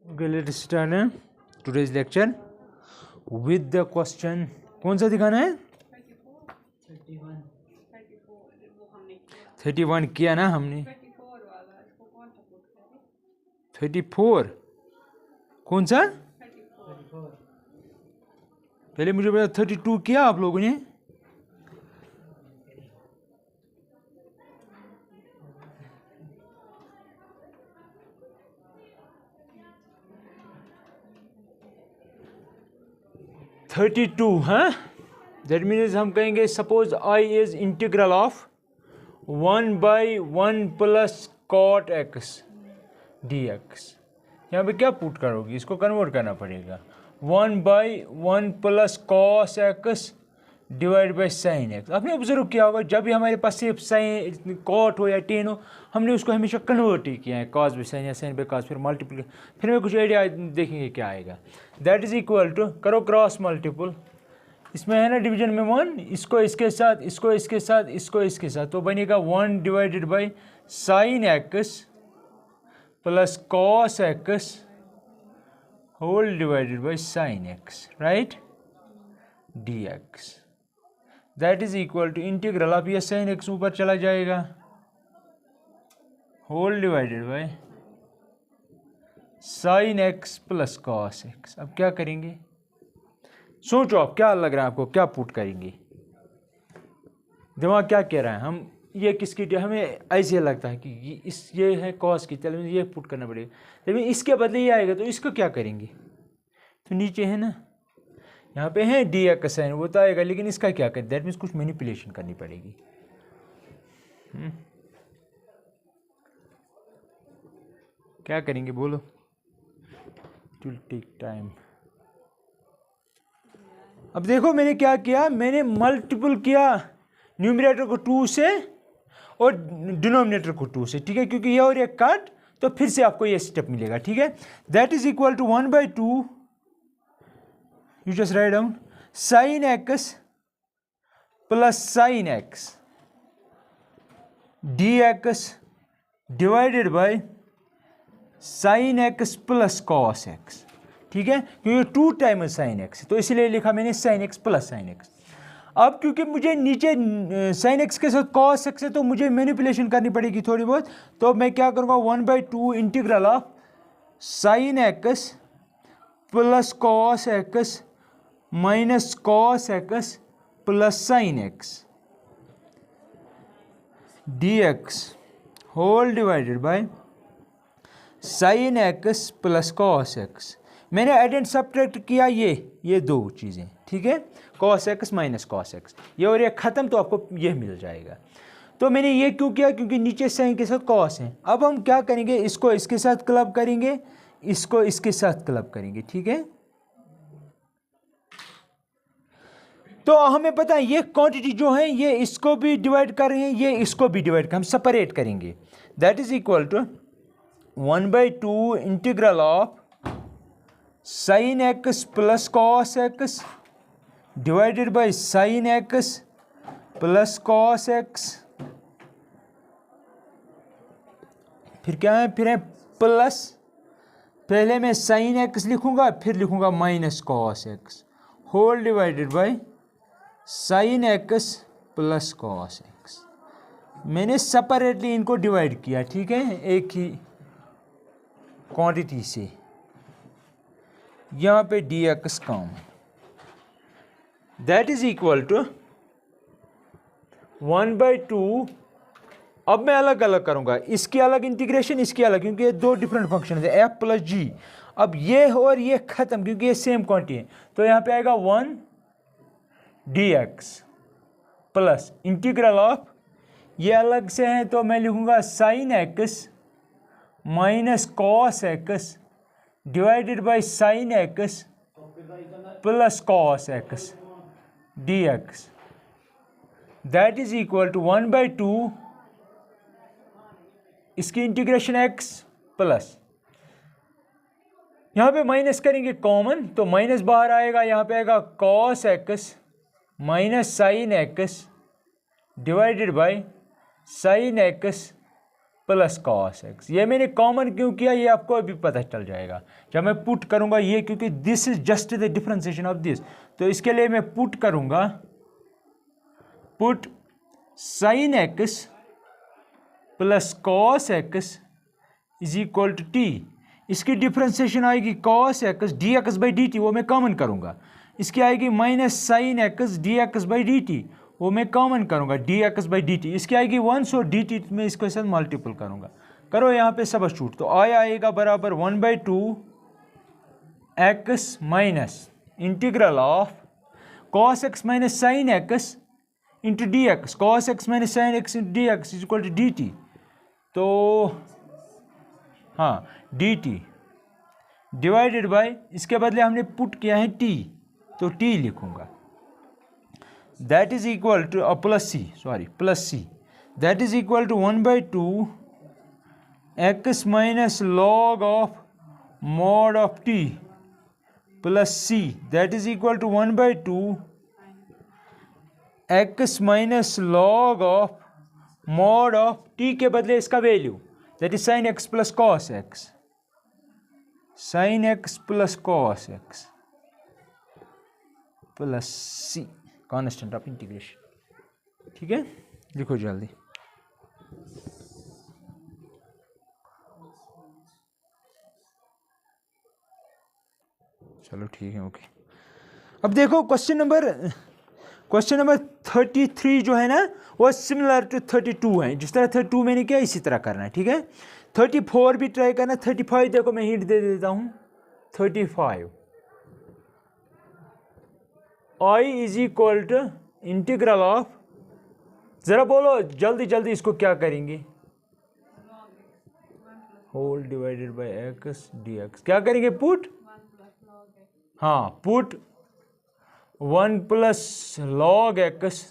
Okay, let's start today's lecture with the question. कौन सा दिखाना है? 31 किया ना हमने. 34 कौन सा? पहले मुझे बता 32 किया आप लोगों ने? हाँ, दैट मीन्स हम कहेंगे suppose I is integral of 1/1 plus cot x d x. यहाँ पे क्या पुट करोगे? इसको कन्वर्ट करना पड़ेगा. 1/1 plus cos x divide by sine x. आपने ऑब्जर्व किया होगा जब भी हमारे पास सिर्फ साइन कॉट हो या टेन हो, हमने उसको हमेशा कन्वर्ट ही किया है, कॉस बाई साइन या साइन बाई कॉस, फिर मल्टीपल, फिर हमें कुछ आइडिया देखेंगे क्या आएगा. दैट इज इक्वल टू, करो क्रॉस मल्टीपल. इसमें है ना डिवीजन में 1, इसको इसके साथ, इसको इसके साथ, इसको इसके साथ, तो बनेगा 1 divided by sine x plus cos x whole divided by sine x, right, d x. That is equal to integral of ये साइन एक्स ऊपर चला जाएगा whole divided by sine x plus cos x. अब क्या करेंगे? सोचो आप, क्या लग रहा है आपको, क्या पुट करेंगे? दिमाग क्या कह रहा है? हम ये किसकी, हमें ऐसे लगता है कि ये है कॉस की, चलो ये पुट करना पड़ेगा, लेकिन इसके बदले ये आएगा तो इसको क्या करेंगे? तो नीचे है ना, यहाँ पे है डी एक्स साइन, वो तो आएगा, लेकिन इसका क्या करें? दैट मीन्स कुछ मैनिपुलेशन करनी पड़ेगी. क्या करेंगे बोलो? It will take time. अब देखो मैंने क्या किया, मैंने मल्टीपल किया न्यूमरेटर को 2 से और डिनोमिनेटर को 2 से, ठीक है, क्योंकि ये और ये कट, तो फिर से आपको ये स्टेप मिलेगा, ठीक है. That is equal to 1/2, you just write down sine x plus sine x d x divided by sine x plus cos x, ठीक है, क्योंकि 2 टाइम्स साइन एक्स, तो इसलिए लिखा मैंने sign x plus sine x. अब क्योंकि मुझे नीचे साइन एक्स के साथ कॉस एक्स है, तो मुझे मैनिपुलेशन करनी पड़ेगी थोड़ी बहुत. तो मैं क्या करूँगा, 1/2 integral of sine x plus cos x minus cos x plus sine x d x whole divided by sine x plus cos x. मैंने एड एंड सब्ट्रैक्ट किया ये दो चीज़ें, ठीक है, cos x minus cos x, ये और ये ख़त्म, तो आपको ये मिल जाएगा. तो मैंने ये क्यों किया? क्योंकि नीचे साइन के साथ कॉस है. अब हम क्या करेंगे, इसको इसके साथ क्लब करेंगे, इसको इसके साथ क्लब करेंगे, ठीक है. तो हमें पता है ये क्वांटिटी जो है ये इसको भी डिवाइड कर रहे हैं, ये इसको भी डिवाइड कर, हम सेपरेट करेंगे. That is equal to 1/2 integral of sine x plus cos x divided by sine x plus cos x. फिर क्या है, फिर है प्लस, पहले मैं साइन एक्स लिखूंगा, फिर लिखूंगा minus cos x whole divided by sine x plus cos x. मैंने सेपरेटली इनको डिवाइड किया, ठीक है, एक ही क्वांटिटी से. यहाँ पे d x common. That is equal to 1/2. अब मैं अलग अलग करूँगा, इसकी अलग इंटीग्रेशन, इसकी अलग, क्योंकि ये दो डिफरेंट फंक्शन है, एफ प्लस जी. अब ये और ये ख़त्म, क्योंकि ये सेम क्वांटिटी है, तो यहाँ पे आएगा 1 d x plus integral of, ये अलग से है तो मैं लिखूँगा sine x minus cos x divided by sine x plus cos x d x. That is equal to 1/2, इसकी इंटीग्रेशन एक्स प्लस, यहाँ पे माइनस करेंगे कॉमन, तो माइनस बाहर आएगा, यहाँ पे आएगा cos x minus sine x divided by sine x plus cos x. ये मैंने कॉमन क्यों किया ये आपको अभी पता चल जाएगा जब मैं पुट करूंगा ये, क्योंकि this is just the differentiation of this. तो इसके लिए मैं पुट करूंगा, put sine x plus cos x is equal to t. इसकी डिफरेंशिएशन आएगी cos x d x by d t, वो मैं कॉमन करूंगा। इसकी आएगी minus sine x d x by d t, वो मैं कॉमन करूंगा d x by d t. इसकी आएगी 1 सो डी टी में इसके साथ मल्टीपल करूंगा। करो यहाँ पे सबस्टिट्यूट, तो आएगा बराबर 1/2 x minus integral of cos x minus sine x into d x, cos x minus sine x into d x is equal to d t. तो हाँ डी टी डिवाइडेड बाय, इसके बदले हमने पुट किया है टी, तो t लिखूंगा, that is equal to plus c, sorry plus c, that is equal to 1/2 x minus log of mod of t plus c, that is equal to 1/2 x minus log of mod of t के बदले इसका value, that is sine x plus cos x, sine x plus cos x plus c, constant of integration. ठीक है, लिखो जल्दी। चलो ठीक है, ओके। अब देखो क्वेश्चन नंबर 33 जो है ना वो सिमिलर टू 32 है। जिस तरह 32 मैंने किया इसी तरह करना है। ठीक है, 34 भी ट्राई करना। 35 देखो मैं हिंट दे देता हूँ। 35 I is equal to integral of, जरा बोलो जल्दी जल्दी इसको क्या करेंगे, whole divided by x d x. क्या करेंगे, पुट, हाँ put 1 plus log x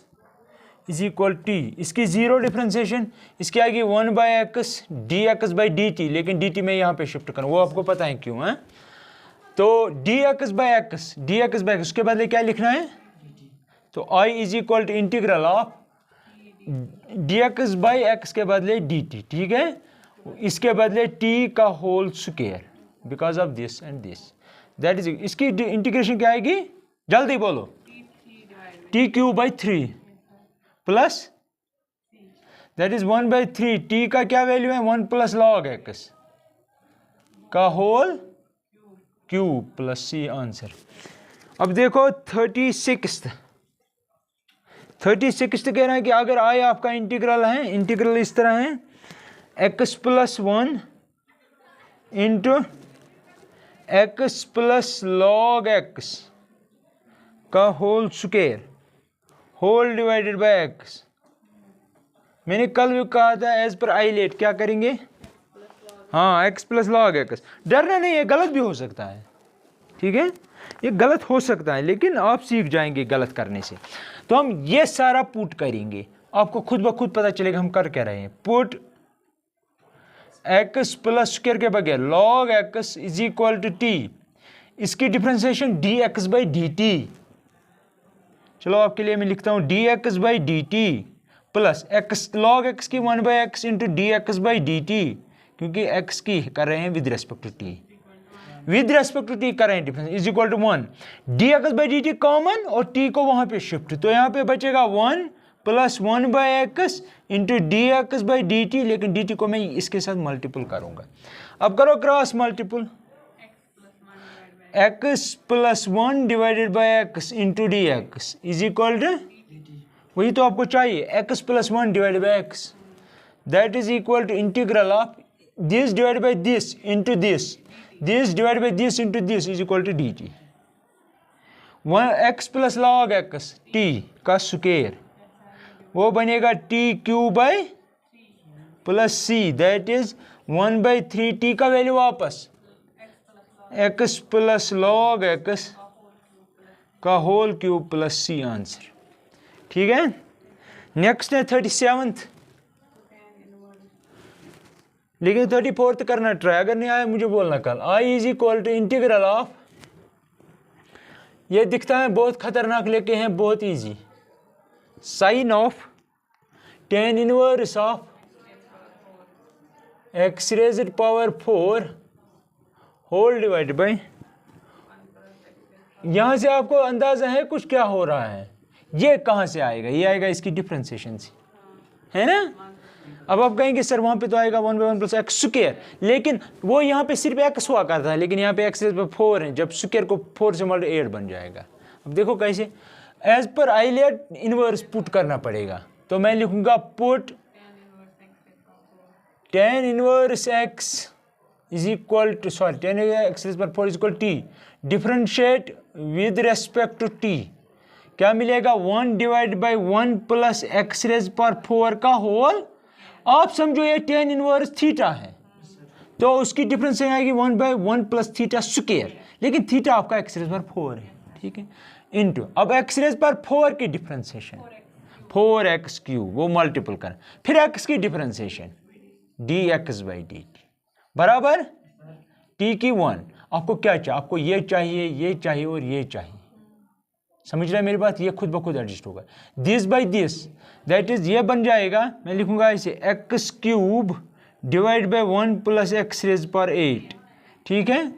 is equal to. इसकी जीरो डिफ्रेंसिएशन, इसकी आएगी 1 by x d x by d t, लेकिन डी टी में यहाँ पे शिफ्ट करूँ, वो आपको पता है क्यों है। तो d x by x, d x by x, उसके बदले क्या लिखना है, तो I is equal to integral of d x by x के बदले डी टी। ठीक है, इसके बदले टी का whole square because of this and this, that is, इसकी इंटीग्रेशन क्या आएगी, जल्दी बोलो, t cube by 3 plus that is 1/3, t का क्या वैल्यू है 1 प्लस लॉग एक्स का whole cube plus c answer. अब देखो 36 कह रहा है कि अगर आई आपका इंटीग्रल है, इंटीग्रल इस तरह है x plus 1 into x plus log x का whole square whole divided by x. मैंने कल भी कहा था एज पर आईलेट क्या करेंगे, हाँ एक्स प्लस लॉग एक्स। डरना नहीं है, गलत भी हो सकता है। ठीक है, ये गलत हो सकता है लेकिन आप सीख जाएंगे गलत करने से। तो हम ये सारा पुट करेंगे, आपको खुद ब खुद पता चलेगा हम कर क्या रहे हैं। पुट एक्स प्लस स्क्वायर के बगैर log x is equal to t, इसकी differentiation d x by d t. चलो आपके लिए मैं लिखता हूं d x by d t plus x log x की 1 by x into d x by d t, क्योंकि एक्स की कर रहे हैं with respect to t, with respect to t कर रहे हैं difference, is equal to 1 d x by d t common और टी को वहां पे शिफ्ट, तो यहाँ पे बचेगा 1 plus 1 by x into d x by d t, लेकिन डी टी को मैं इसके साथ मल्टीपल करूंगा। अब करो cross multiple, x plus 1 divided by x into d x is equal to, वही तो आपको चाहिए, x plus 1 divided by x, that is equal to integral of this divided by this into this, this divided by this into this is equal to d t. X plus log x t का square वो बनेगा t cube by plus c, that is 1/3, t का value वापस x plus log x का whole cube plus c answer. ठीक है, next है 37th, लेकिन 34th करना ट्राई, अगर नहीं आया मुझे बोलना कल। I is equal to integral of, ये दिखता है बहुत खतरनाक लेके हैं बहुत easy, sine of tan inverse of x raised power 4 whole divide by, यहाँ से आपको अंदाजा है कुछ क्या हो रहा है, ये कहाँ से आएगा, ये आएगा इसकी डिफ्रेंसिएशन से, है ना। अब आप कहेंगे सर वहाँ पे तो आएगा 1/1 प्लस एक्स स्क्वायर, लेकिन वो यहाँ पे सिर्फ एक्स हुआ करता है, लेकिन यहाँ पे एक्स रेज़ पावर 4 है, जब स्क्वायर को 4 से मल्टीप्लाई 8 बन जाएगा। अब देखो कैसे, as per islet inverse put करना पड़ेगा, तो मैं लिखूंगा put tan inverse x is equal to, sorry tan x raise power 4 is equal t, differentiate with respect to t, क्या मिलेगा 1 divide by 1 plus x raise power 4 का whole, आप समझो ये tan इनवर्स थीटा है, तो उसकी डिफरेंस आएगी 1/1 प्लस थीटा स्क्वायर, लेकिन थीटा आपका एक्स रेज़ पावर 4 है, ठीक है, इनटू अब एक्स रेज़ पावर 4 की डिफरेंशिएशन 4x क्यूब, वो मल्टीपल कर, फिर x की डिफरेंशिएशन dx/dt बराबर t की 1। आपको क्या चाहिए, आपको ये चाहिए और ये चाहिए, समझ रहे हैं मेरी बात, ये खुद ब खुद एडजस्ट होगा। This by this that is, ये बन जाएगा, मैं लिखूंगा इसे x cube divide by 1 plus x raise power 8, ठीक है,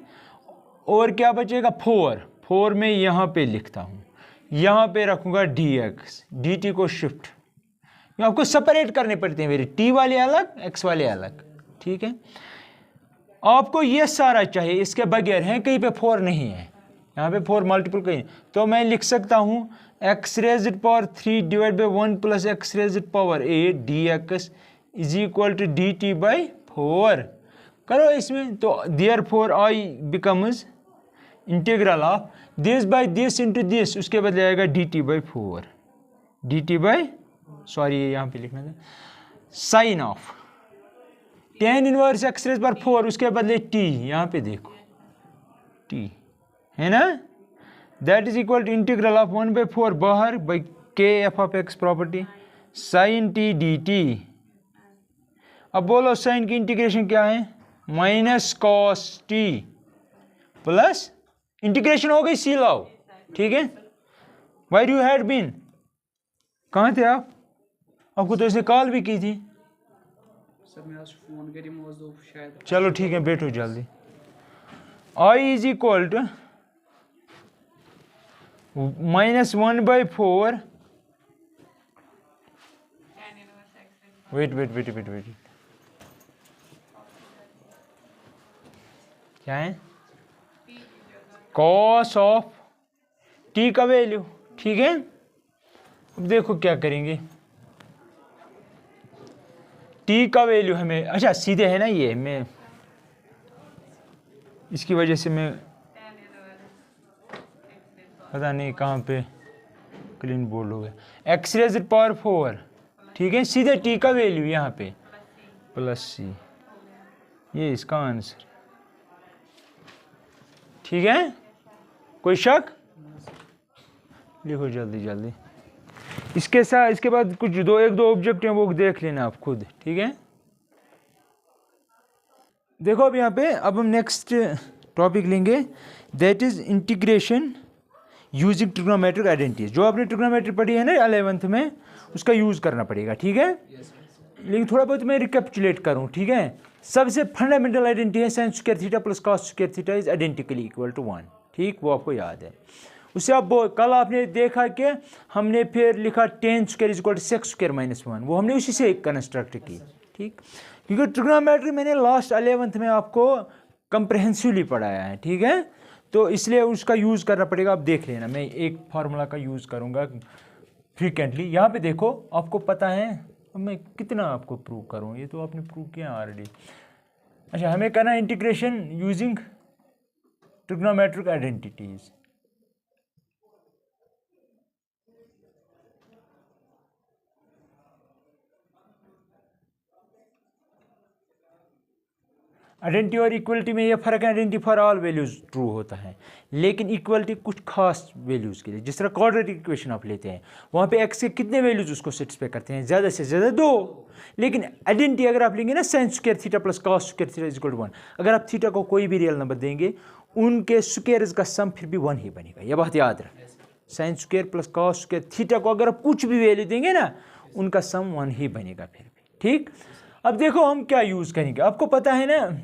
और क्या बचेगा 4 में यहाँ पे लिखता हूँ, यहाँ पे रखूंगा dx, dt को शिफ्ट, आपको सेपरेट करने पड़ते हैं मेरे, t वाले अलग x वाले अलग, ठीक है। आपको ये सारा चाहिए, इसके बगैर है कहीं पे 4 नहीं है, यहाँ पे 4 मल्टीपल कहीं, तो मैं लिख सकता हूँ x raised power 3 divide by 1 plus x raised power 8 dx is equal to dt by 4, करो इसमें, तो therefore I becomes integral of this by this into this, उसके बदले आएगा dt by 4, dt by, sorry यहाँ पे लिखना था, sine of tan inverse x raise power 4, उसके बदले t, यहाँ पे देखो t है ना, that is equal to integral of 1/4 बाहर बाई के F of x property sign T D T. अब बोलो साइन की इंटीग्रेशन क्या है, minus cos T plus, integration हो गई सी लाओ, ठीक है। वेयर यू हैड बीन, कहाँ थे आप, आपको तो इसने कॉल भी की थी सर, मेरा फोन के रिमूव शायद, चलो ठीक है बैठो जल्दी। आई इज इक्वल टू -1/4, वेट क्या है, कॉस ऑफ टी का वैल्यू, ठीक है। अब देखो क्या करेंगे, टी का वैल्यू हमें, अच्छा सीधे है ना ये, मैं इसकी वजह से मैं पता नहीं कहाँ पे क्लीन बोल्ड हो गया, एक्स रेज़ड पावर 4, ठीक है, सीधे टी का वैल्यू यहाँ पे प्लस सी, ये इसका आंसर, ठीक है। कोई शक, लिखो जल्दी, इसके साथ इसके बाद कुछ एक दो ऑब्जेक्ट हैं वो देख लेना आप खुद, ठीक है। देखो अब यहाँ पे, अब हम नेक्स्ट टॉपिक लेंगे, that is integration using trigonometric identities. जो आपने ट्रिग्नोमेट्री पढ़ी है ना 11th में, उसका यूज़ करना पड़ेगा, ठीक है। लेकिन थोड़ा बहुत मैं रिकैपिचुलेट करूँ, ठीक है। सबसे फंडामेंटल आइडेंटिटी है sine square theta plus cos square theta is identically equal to 1, ठीक, वो आपको याद है। उससे आप कल आपने देखा कि हमने फिर लिखा tan square is equal to sec square minus 1, वो हमने उसी से कंस्ट्रक्ट की, ठीक। क्योंकि ट्रिग्नोमेट्री मैंने लास्ट 11th में आपको कंप्रहेंसिवली पढ़ाया है, ठीक है, तो इसलिए उसका यूज़ करना पड़ेगा। आप देख लेना, मैं एक फार्मूला का यूज़ करूँगा फ्रीक्वेंटली। यहाँ पे देखो, आपको पता है, अब मैं कितना आपको प्रूव करूँ, ये तो आपने प्रूव किया ऑलरेडी। अच्छा, हमें करना है integration using trigonometric identities. Identity और इक्वलिटी में ये फ़र्क है, identity for all values true होता है, लेकिन इक्वलिटी कुछ खास वैल्यूज़ के लिए। जिस तरह क्वाड्रेटिक इक्वेशन आप लेते हैं, वहाँ पे एक्स के कितने वैल्यूज़ उसको सेटिस्फाई करते हैं, ज़्यादा से ज़्यादा 2। लेकिन आइडेंटिटी अगर आप लेंगे ना sine square theta plus cos square theta is equal to 1, अगर आप थीटा को कोई भी रियल नंबर देंगे, उनके स्क्वायर्स का सम फिर भी 1 ही बनेगा, यह बात याद रखें। Sine square plus cos square theta को अगर आप कुछ भी वैल्यू देंगे ना, उनका सम 1 ही बनेगा फिर भी, ठीक। अब देखो हम क्या यूज करेंगे, आपको पता है ना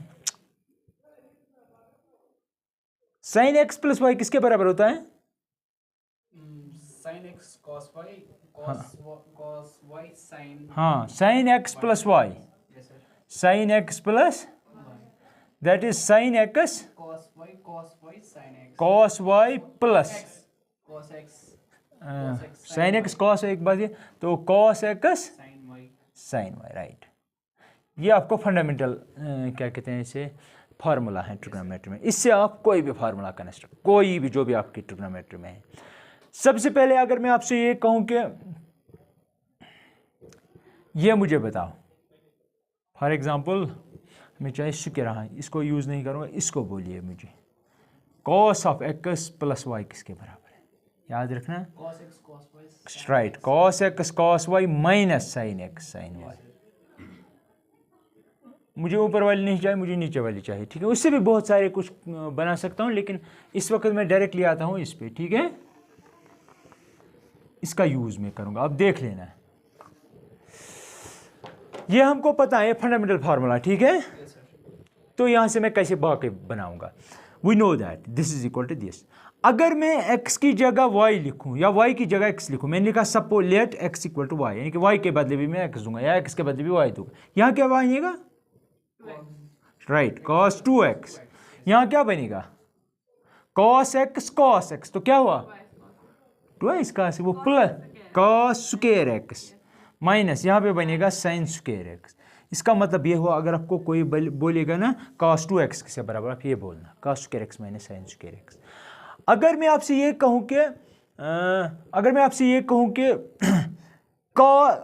साइन एक्स प्लस वाई किसके बराबर होता है? sin x cos y cos y sin हाँ, sine x plus y, yes sir sine x plus that is sine x cos y sin x cos y plus cos x sine x cos, एक बात ये तो cos x sin y sine y, right. ये आपको fundamental क्या कहते हैं इसे, फार्मूला है ट्रिग्नोमेट्री में। इससे आप कोई भी फार्मूला कंस्ट्रक्ट, कोई भी जो भी आपकी ट्रिग्नोमेट्री में है। सबसे पहले अगर मैं आपसे ये कहूं कि ये मुझे बताओ, फॉर एग्जांपल मैं चाहे शुक्र रहा, इसको यूज़ नहीं करूँगा, इसको बोलिए मुझे cos of x plus y किसके बराबर है? याद रखना, cos x cos y right, cos x cos y minus sine x sine y. मुझे ऊपर वाली नहीं चाहिए, मुझे नीचे वाली चाहिए, ठीक है। उससे भी बहुत सारे कुछ बना सकता हूँ, लेकिन इस वक्त मैं डायरेक्टली आता हूँ इस पे, ठीक है। इसका यूज़ मैं करूँगा, अब देख लेना। ये हमको पता है फंडामेंटल फार्मूला, ठीक है। yes sir तो यहाँ से मैं कैसे बाकी बनाऊंगा, we know that this is equal to this. अगर मैं x की जगह y लिखूं या y की जगह x लिखूं, मैंने लिखा suppose let x equal to y, यानी कि y के बदले भी मैं x दूंगा या x के बदले भी y दूंगा। यहाँ क्या बनेगा? Right, cos 2x। यहाँ क्या बनेगा? cos x, तो क्या हुआ? 2x का वो plus cos square x minus यहाँ पे बनेगा sin स्क्वायर x। इसका मतलब ये हुआ, अगर आपको कोई बोलेगा ना cos 2x किसके बराबर, आप ये बोलना cos square x minus sin square x। अगर मैं आपसे ये कहूँ कि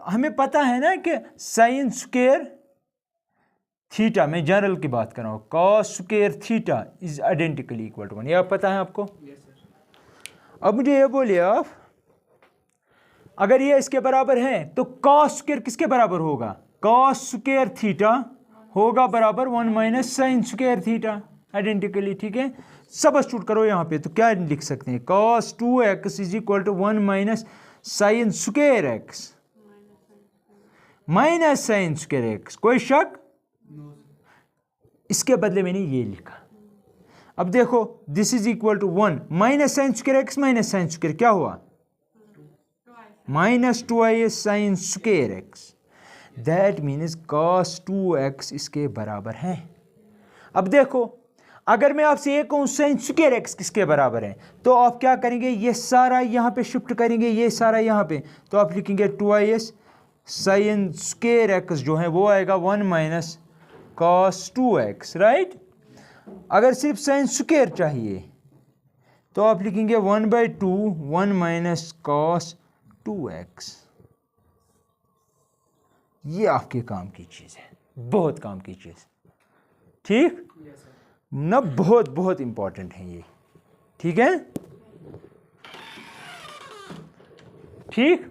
हमें पता है ना कि sin स्क्वायर थीटा, मैं जनरल की बात कर रहा हूँ, cos square theta is identically equal to 1, यह पता है आपको। yes sir अब मुझे ये बोलिए आप, अगर ये इसके बराबर है तो cos स्क्वायर किसके बराबर होगा? cos स्क्वायर थीटा होगा बराबर 1 minus sine square theta, identically, ठीक है। सबस्टिट्यूट करो यहाँ पे, तो क्या लिख सकते हैं? cos 2x is equal to 1 minus sine square x minus sine square x। कोई शक? इसके बदले मैंने ये लिखा। अब देखो, this is equal to 1 minus sine square x minus sine square, क्या हुआ? Minus 2i sine square x। That means cos 2x इसके बराबर है। अब देखो, अगर मैं आपसे ये कहूँ साइन स्क्वायर x किसके बराबर है, तो आप क्या करेंगे? ये सारा यहाँ पे शिफ्ट करेंगे, ये सारा यहाँ पे, तो आप लिखेंगे 2i साइन स्क्वायर x जो है वो आएगा 1 माइनस cos 2x, राइट। अगर सिर्फ साइन स्क्वायर चाहिए तो आप लिखेंगे 1/2 1 माइनस cos 2x। ये आपके काम की चीज़ है, बहुत काम की चीज़, ठीक yes sir ना, बहुत बहुत इंपॉर्टेंट है ये, ठीक है, ठीक।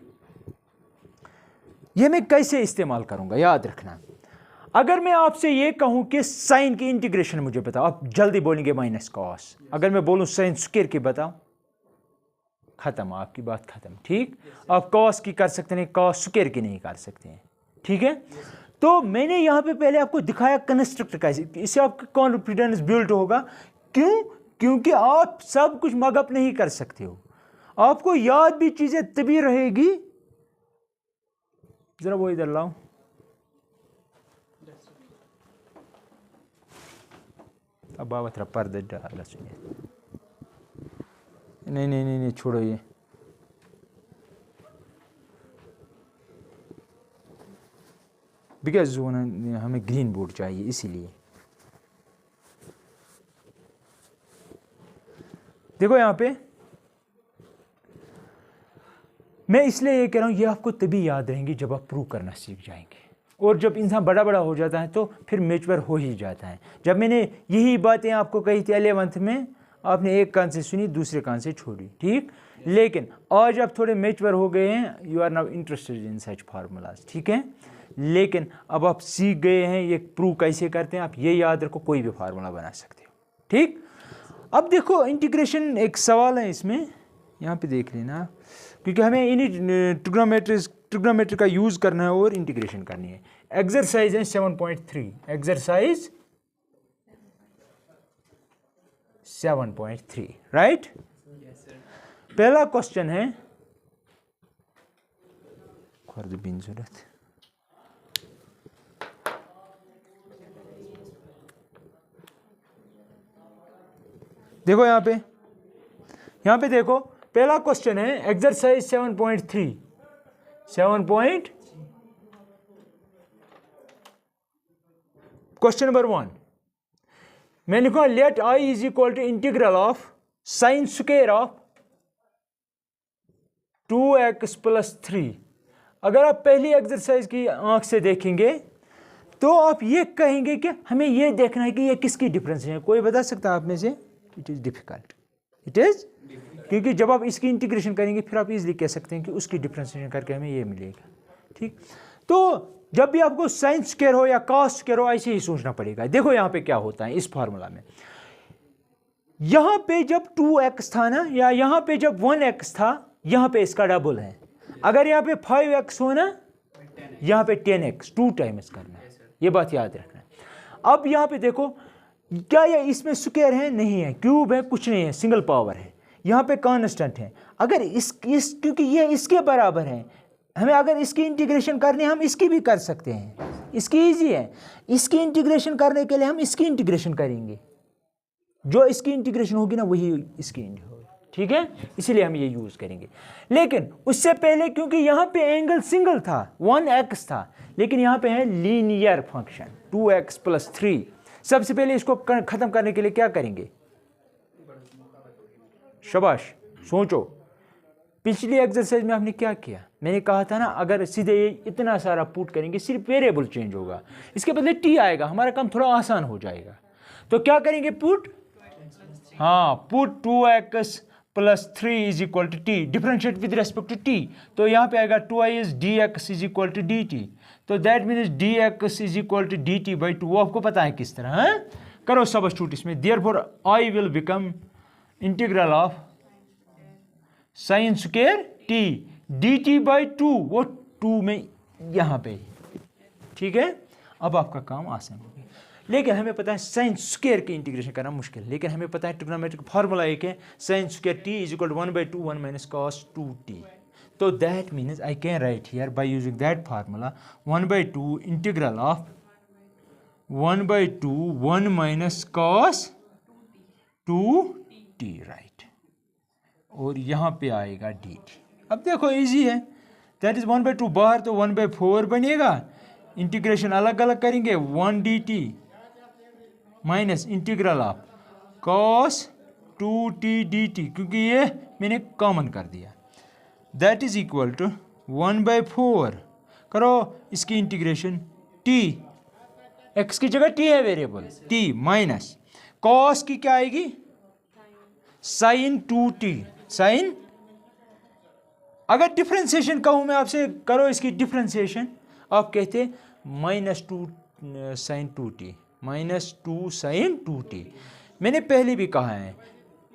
ये मैं कैसे इस्तेमाल करूंगा याद रखना। अगर मैं आपसे ये कहूं कि साइन की इंटीग्रेशन मुझे बताओ, आप जल्दी बोलेंगे माइनस कॉस। अगर मैं बोलूं साइन स्क्वायर की बताओ, खत्म, आपकी बात खत्म, ठीक। आप कॉस की कर सकते हैं, कॉस स्क्वायर की नहीं कर सकते हैं, ठीक है। तो मैंने यहाँ पे पहले आपको दिखाया कंस्ट्रक्ट कैसे, इससे आपका कॉन्फिडेंस बिल्ड होगा। क्यों? क्योंकि आप सब कुछ मगअप नहीं कर सकते हो, आपको याद भी चीजें तभी रहेगी। जरा वो इधर लाओ, अब बाबा थोड़ा पर्दा डाला, सुनिए। नहीं नहीं नहीं नहीं, छोड़ो ये। बिकॉज हमें ग्रीन बोर्ड चाहिए, इसीलिए। देखो यहाँ पे मैं इसलिए ये कह रहा हूँ, ये आपको तभी याद रहेंगी जब आप प्रूव करना सीख जाएंगे, और जब इंसान बड़ा बड़ा हो जाता है तो फिर मैच्योर हो ही जाता है। जब मैंने यही बातें आपको कही थी 11th में, आपने एक कान से सुनी, दूसरे कान से छोड़ी, ठीक। लेकिन आज आप थोड़े मैच्योर हो गए हैं, you are now interested in such formulas, ठीक है। लेकिन अब आप सीख गए हैं ये प्रूव कैसे करते हैं, आप ये याद रखो, कोई भी फार्मूला बना सकते हो, ठीक। अब देखो इंटीग्रेशन, एक सवाल है इसमें, यहाँ पे देख लेना, क्योंकि हमें इन्हीं ट्रिग्नोमेट्री का यूज़ करना है और इंटीग्रेशन करनी है। एक्सरसाइज है 7.3, एक्सरसाइज 7.3, राइट। Yes, sir. पहला क्वेश्चन है खुर्दबीन जरूरत, देखो यहाँ पे देखो पहला क्वेश्चन है एक्सरसाइज 7.3, 7. क्वेश्चन नंबर 1 मैंने लिखा let I is equal to integral of sine square of 2x + 3। अगर आप पहली एक्सरसाइज की आंख से देखेंगे तो आप ये कहेंगे कि हमें ये देखना है कि ये किसकी डिफरेंस है। कोई बता सकता है आप में से? It is difficult, it is, क्योंकि जब आप इसकी इंटीग्रेशन करेंगे फिर आप इजीली कह सकते हैं कि उसकी डिफरेंशिएशन करके हमें ये मिलेगा, ठीक। तो जब भी आपको साइन स्क्वायर हो या कॉस स्क्वायर हो ऐसे ही सोचना पड़ेगा। देखो यहाँ पे क्या होता है इस फार्मूला में, यहाँ पे जब 2x था ना, या यहाँ पे जब 1x था, यहाँ पे इसका डबल है। अगर यहाँ पे 5x हो ना, यहाँ पे 10x 2 टाइम्स करना है, ये बात याद रखना है। अब यहाँ पे देखो क्या ये इसमें स्क्वायर है? नहीं है, क्यूब है, कुछ नहीं है, सिंगल पावर है। यहाँ पे कांस्टेंट है। अगर इस क्योंकि ये इसके बराबर है, हमें अगर इसकी इंटीग्रेशन करनी है हम इसकी भी कर सकते हैं, इसकी इजी है। इसकी इंटीग्रेशन करने के लिए हम इसकी इंटीग्रेशन करेंगे, जो इसकी इंटीग्रेशन होगी ना वही इसकी होगी, ठीक है, इसीलिए हम ये यूज़ करेंगे। लेकिन उससे पहले क्योंकि यहाँ पे एंगल सिंगल था, 1x था, लेकिन यहाँ पे है लीनियर फंक्शन 2x + 3। सबसे पहले इसको ख़त्म करने के लिए क्या करेंगे? शाबाश, सोचो। पिछली एक्सरसाइज में आपने क्या किया? मैंने कहा था ना अगर सीधे ये इतना सारा पुट करेंगे सिर्फ वेरिएबल चेंज होगा, इसके बदले t आएगा, हमारा काम थोड़ा आसान हो जाएगा। तो क्या करेंगे? पुट, हाँ, put 2x + 3 is equal to t, differentiate with respect to t। तो यहाँ पे आएगा 2i dx is equal to dt। तो that means dx is equal to dt/2। वो आपको पता है किस तरह, है? करो सबस्टिट्यूट इसमें। Therefore I will become integral of sine square t dt/2, वो 2 में यहाँ पे, ठीक है। अब आपका काम आसान हो गया। लेकिन हमें पता है साइन स्क्वायर की इंटीग्रेशन करना मुश्किल है, लेकिन हमें पता है ट्रिग्नोमेट्रिक फार्मूला एक है, sine square t is equal to 1/2 1 - cos 2t। तो that means I can write here by using that formula 1/2 integral of 1/2 1 - cos 2t, right. और यहाँ पे आएगा dt। अब देखो इजी है, दैट इज 1/2 बाहर तो 1/4 बनेगा। इंटीग्रेशन अलग अलग करेंगे, 1 dt minus integral of cos 2t dt, क्योंकि ये मैंने कॉमन कर दिया। दैट इज इक्वल टू 1/4, करो इसकी इंटीग्रेशन, t x की जगह t है वेरिएबल, t माइनस cos की क्या आएगी? sin 2t, sin। अगर डिफ्रेंसिएशन कहूँ मैं आपसे, करो इसकी डिफ्रेंसिएशन, आप कहते -2 sin 2t, -2 sin 2t। मैंने पहले भी कहा है,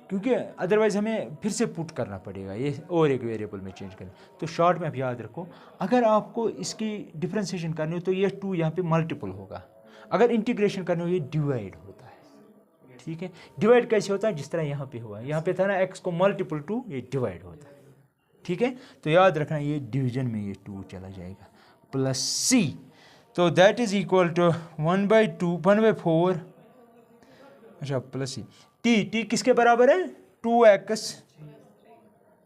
क्योंकि अदरवाइज हमें फिर से पुट करना पड़ेगा ये और एक वेरिएबल में चेंज करें। तो शॉर्ट में आप याद रखो, अगर आपको इसकी डिफ्रेंसिएशन करनी हो तो ये 2 यहाँ पे मल्टीपल होगा, अगर इंटीग्रेशन करनी हो ये डिवाइड होता है, ठीक है। डिवाइड कैसे होता है? जिस तरह यहाँ पे हुआ, यहाँ पे था ना x को मल्टीपल 2, ये डिवाइड होता है, ठीक है। तो याद रखना ये डिवीजन में ये 2 चला जाएगा, प्लस c। तो दैट इज इक्वल टू 1/2 1/4, अच्छा प्लस c, t किसके बराबर है? 2x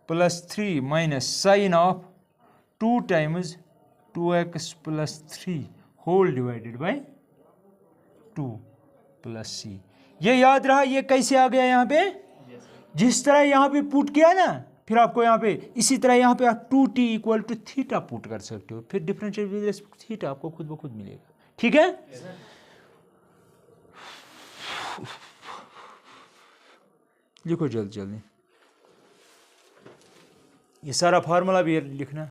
+ 3 minus sine of 2 times 2x + 3 whole divided by 2 plus c। ये याद रहा? ये कैसे आ गया यहाँ पे? जिस तरह यहाँ पे पुट किया ना, फिर आपको यहाँ पे इसी तरह यहाँ पे आप 2t = थीटा पुट कर सकते हो, फिर डिफरेंशियल विद रिस्पेक्ट थीटा आपको खुद ब खुद मिलेगा, ठीक है। लिखो जल्दी जल्दी, ये सारा फार्मूला भी लिखना।